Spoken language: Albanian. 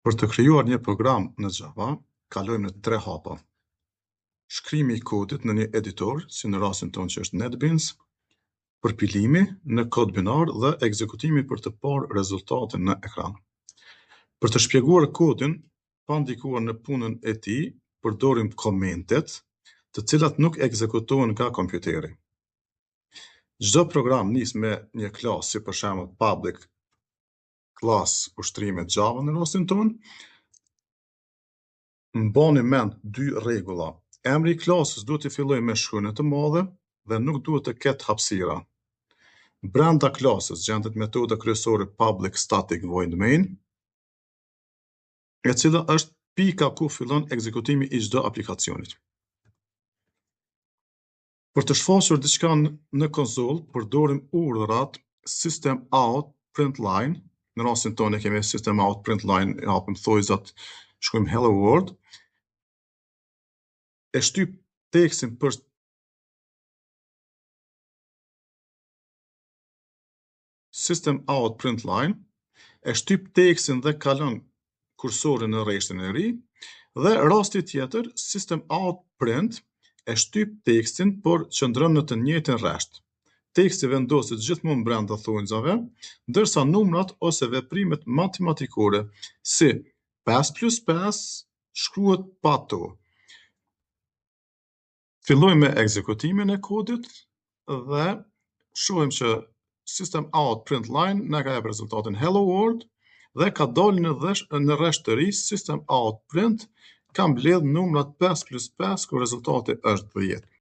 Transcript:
Për të krijuar një program në Java, kalojmë në 3 hapa. Shkrimi i kodit në një editor, si në rastin tonë që është NetBeans, përpilimi në kod binar dhe ekzekutimi për të parë rezultatin në ekran. Për të shpjeguar kodin, pa ndikuar në punën e tij, përdorim komentet, të cilat nuk ekzekutohen nga kompjuteri. Çdo program nis me një klasë, si për shembull public class ushtrimet Java në rastin tonë, mbani mend 2 rregulla. Emri i klasës duhet të fillojë me shkronjë të madhe dhe nuk duhet të ketë hapësira. Brenda klasës gjendet metoda kryesore public static void main, e cila është pika ku fillon ekzekutimi i çdo aplikacionit. Për të shfaqur diçka në konsolë, përdorim urdhrat system out println. Në rastin tonë kemi system out println, hapim thojzat, shkruajmë hello world, e shtyp tekstin për system out println, e shtyp tekstin dhe kalon kursorin në rreshtin e ri, dhe rasti tjetër system out print e shtyp tekstin por qëndron në të njëjtin rresht. Teksti vendoset gjithmonë brenda thonjzave, ndërsa numrat ose veprimet matematikore si 5+5 shkruhet pa to. Fillojmë me ekzekutimin e kodit dhe shohim që system out println na ka jep rezultatin hello world dhe ka dalë në rresht të ri system out print ka mbledh numrat 5+5 ku rezultati është 10.